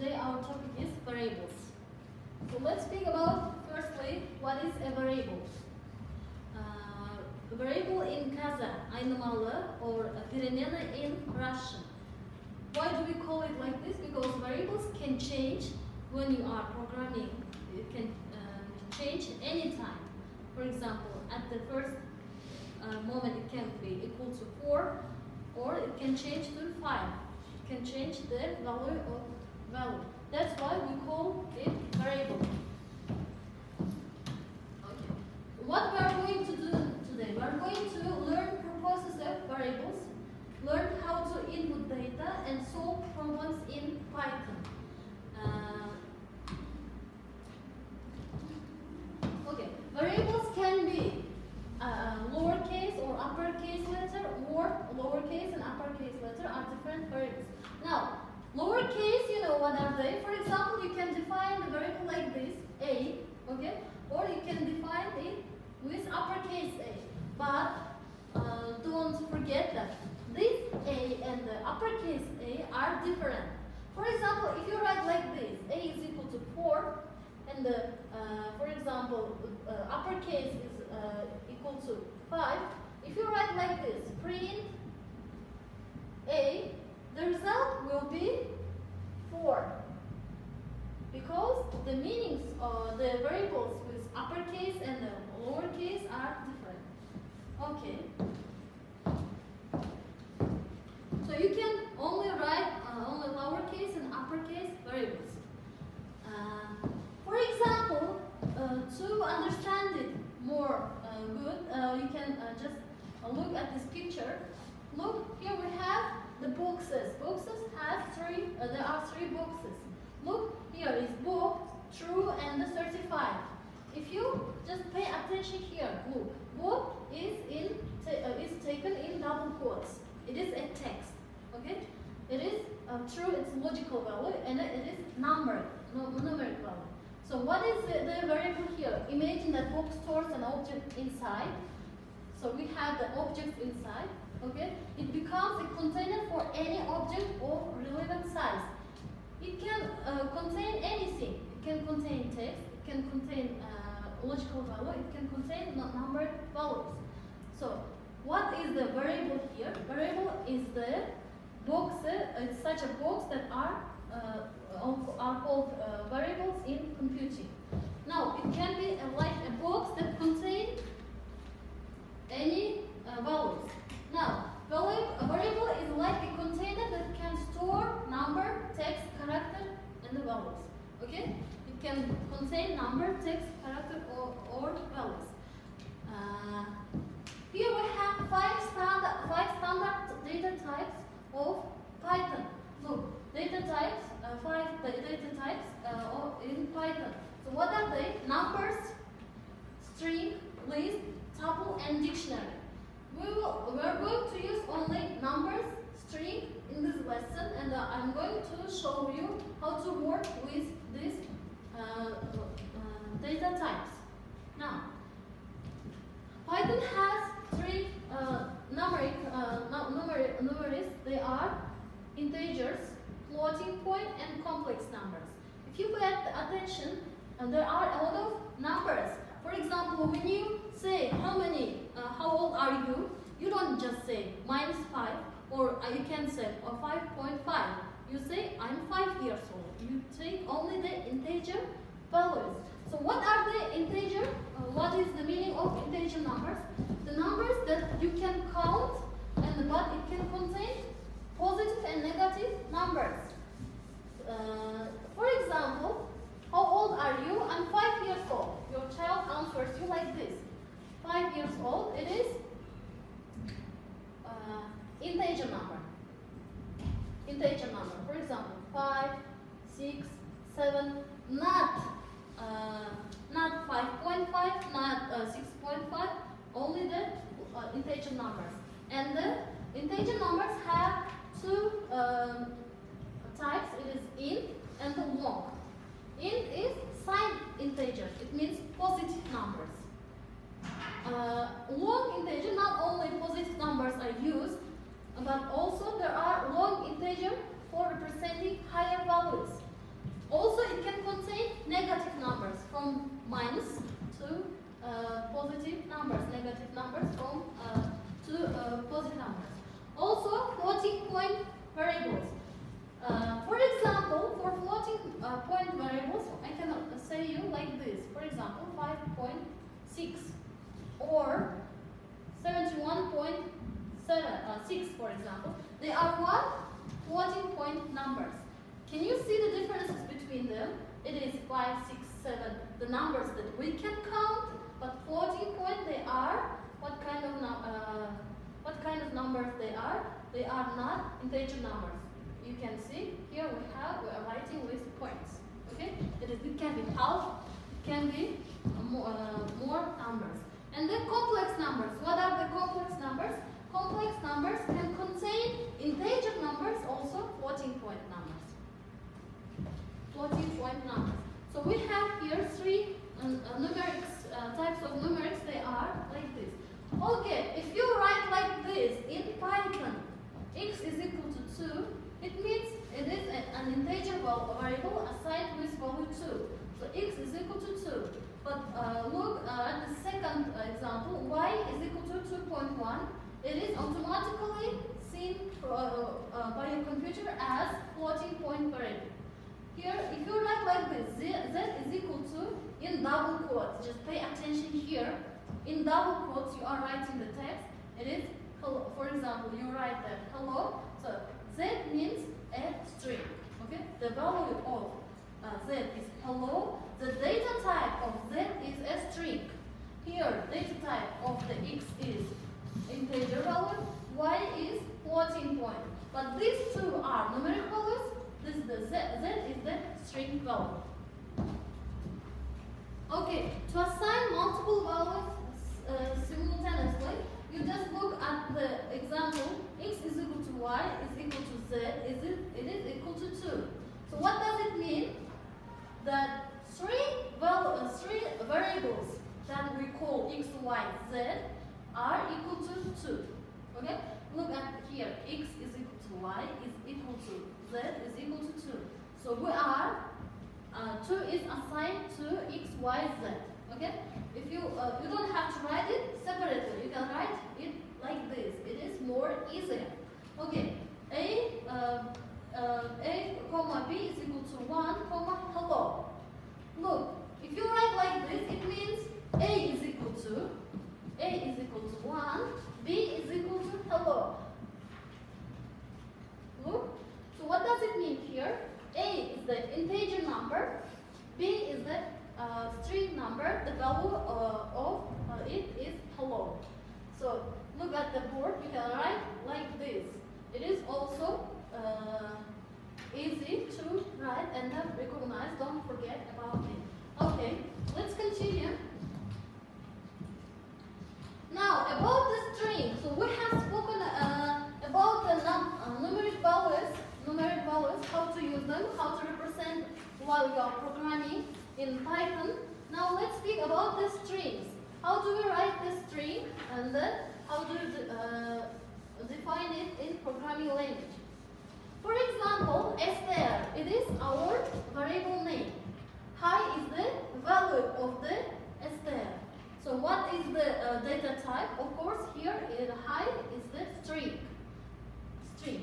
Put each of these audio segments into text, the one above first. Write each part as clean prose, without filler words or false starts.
Today our topic is variables. So let's speak about firstly what is a variable. A variable in Kazakh, aynomalı, or перемена in Russian. Why do we call it like this? Because variables can change when you are programming. It can change anytime. For example, at the first moment it can be equal to 4, or it can change to 5. It can change the value of value. That's why we call it variable. Okay. What we are going to do today? We are going to learn purposes of variables, learn how to input data, and solve problems in Python. Okay, variables can be lowercase or uppercase letter, or lowercase and uppercase letter are different variables. Now, lowercase, you know what are they? For example, you can define the variable like this, a, okay, or you can define it with uppercase a. But don't forget that this a and the uppercase a are different. For example, if you write like this, a is equal to 4, and the, for example, uppercase is equal to 5. If you write like this, print a, the result will be 4. Because the meanings of the variables with uppercase and the lowercase are different. Okay. So you can only write only lowercase and uppercase variables. For example, to understand it more good, you can just look at this picture. Look, here we have the boxes. Boxes have three, there are 3 boxes. Look, here is book, true, and the certified. If you just pay attention here, look, book is taken in double quotes. It is a text, okay? It is true, it's logical value, and it is numeric value. So what is the variable here? Imagine that book stores an object inside. So we have the object inside, okay? It becomes a container for any object of relevant size. It can contain anything. It can contain text, it can contain logical value, it can contain numbered values. So what is the variable here? Variable is the box, it's such a box that are called variables in computing. Now, it can be like a box that contains any values. Now, a variable is like a container that can store number, text, character, and the values. Okay? It can contain number, text, character, or values. Here we have 5 standard data types of Python. Look, data types, 5 data types in Python. So what are they? Numbers, string, list, tuple, and dictionary. We are going to use only numbers, string in this lesson, and I'm going to show you how to work with these data types. Now, Python has 3 numbers. They are integers, floating point, and complex numbers. If you pay attention, there are a lot of numbers. For example, when you say how old are you, you don't just say -5, or you can say 5.5. You say I'm 5 years old. You take only the integer values. So what are the integer? What is the meaning of integer numbers? The numbers that you can count, but it can contain positive and negative numbers. For example, how old are you? I'm 5 years old. Your child answers you like this. 5 years old, it is integer number. Integer number. For example, 5, 6, 7, not 5.5, not 6.5, only the integer numbers. And the integer numbers have 2 types. It is int and the long. Int is signed integers. It means positive numbers. Long integer, not only positive numbers are used, but also there are long integer for representing higher values. negative numbers from minus to positive numbers, negative numbers from to positive numbers. Also, floating point variables. For example, for floating point variables, I can say you like this. For example, 5.6 or 71.6, for example. They are what? Floating point numbers. Can you see the differences between them? It is 5, 6, 7, the numbers that we can count, but floating point, they are what kind of numbers they are? They are not integer numbers. You can see here we are writing with points. Okay, it can be half, it can be more numbers. And then complex numbers. What are the complex numbers? Complex numbers can contain integer numbers, also floating point numbers. Floating point numbers. So we have here three numerics, types of numerics. They are like this. Okay, if you write like this in Python, x is equal to 2, it means it is an integer variable assigned with value 2. So x is equal to 2. But look at the second example, y is equal to 2.1. It is automatically seen by your computer as floating point variable. Here, if you write like this, z is equal to, in double quotes, just pay attention here. In double quotes, you are writing the text. It is hello. For example, you write that hello. So z means a string. Okay, the value of z is hello. The data type of z is a string. Here, data type of the x is integer value. Y is floating point. But these two are numeric values. This is the z is the string value. Okay, to assign multiple values simultaneously, you just look at the example. X is equal to y is equal to z. It is equal to 2. So what does it mean? That three variables that we call x, y, z are equal to 2. Okay? Look at here. X is equal to y is equal to z is equal to 2. So we are 2 is assigned to x, y, z. Okay? If you you don't have to write it separately. You can write it like this. It is more easier. Okay. A comma b is equal to 1 comma hello. Look, if you write like this, it means a is equal to 1, b is equal to hello. Look. So what does it mean here? A is the integer number, b is the string number. The value of it is hello. So look at the board. You can write like this. It is also easy to write and then recognize. Don't forget about it. Okay, let's continue. Now about the string. So we have spoken about the numeric values, how to use them, how to represent while you are programming in Python. Now let's speak about the strings. How do we write the string, and then how do you define it in programming language? For example, str, it is our variable name. High is the value of the str. So what is the data type? Of course, here high is the string. Okay,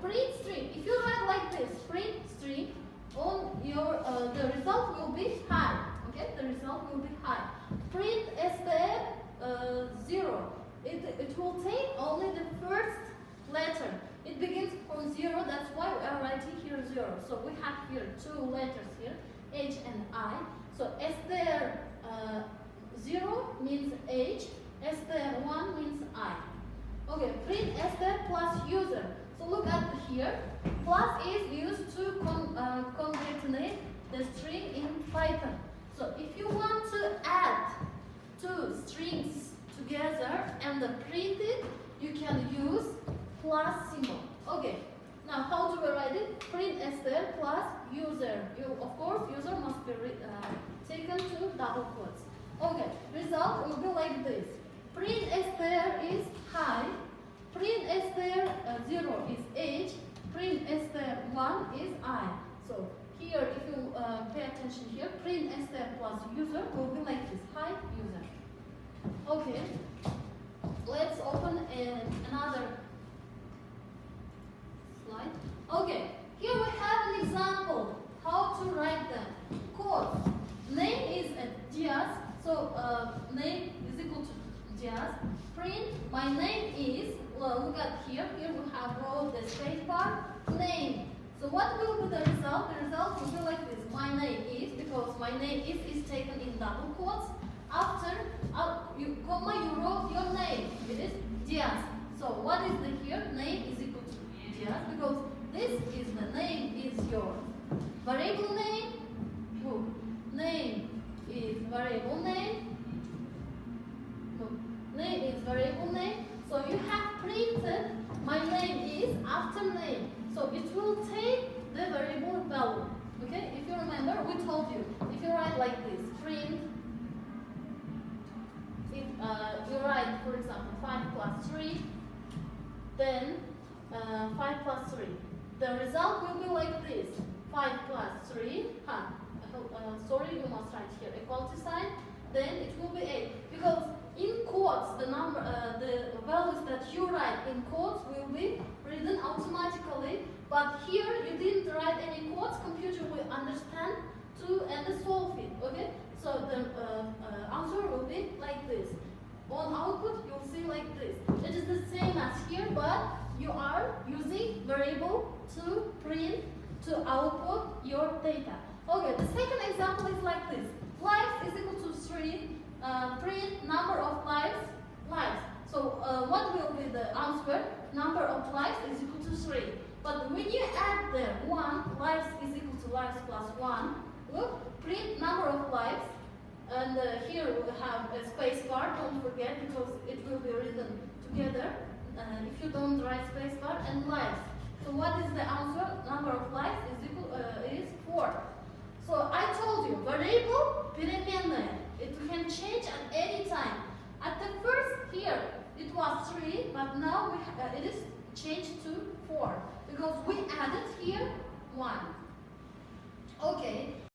print string. If you write like this, print string, on your the result will be high. Okay, the result will be high. Print str 0. It will take only the first letter. It begins from 0. That's why we are writing here 0. So we have here two letters here, H and I. So str 0 means H. Str 1 means I. Okay, print str plus user. So look at here. Plus is used to concatenate the string in Python. So if you want to add two strings together and print it, you can use plus symbol. Okay. Now how do we write it? Print str plus user. Of course, user must be taken to double quotes. Okay. Result will be like this. Print str is high. Print str 0 is H. Print str 1 is I. So here, if you pay attention here, print str plus user will be like this. Hi, user. Okay. Let's open another slide. Okay. Here we have an example how to write the code. Name is Diaz, so name is equal to Diaz. Print my name is, look at here. Here we have row the space bar name. So what will be the result? The result will be like this. My name is, because my name is taken in double quotes. After you comma, you wrote your name. It is Diaz. So what is the here? Name is equal to Diaz, because this is the name is yours. Variable name, name is variable name. Name is variable name. So you have printed my name is after name. So it will take the variable value. Okay? If you remember, we told you, if you write like this, print, if you write, for example, 5 plus 3, then 5 plus 3. The result will be like this. 5 plus 3, sorry, you must write here equality sign, then it will be 8. Because in quotes, the number, the values that you write in quotes will be written automatically, but here you didn't write any quotes, computer will understand and solve it, okay? So the answer will be like this. On output, you'll see like this. It is the same as here, but you are using variable to print, to output your data. Okay, the second example is like this. Lives is equal to 3, print number of lives. So what will be the answer? Number of lives is equal to 3. But when you add the 1, lives is equal to lives plus 1, look, print number of lives. And here we have a space bar, don't forget, because it will be written together. If you don't write space bar, and lives. So what is the answer? Number of lives is equal is 4. So I told you, variable переменная. It can change at any time. At the first here, it was 3, but now it is changed to 4 because we added here 1. Okay.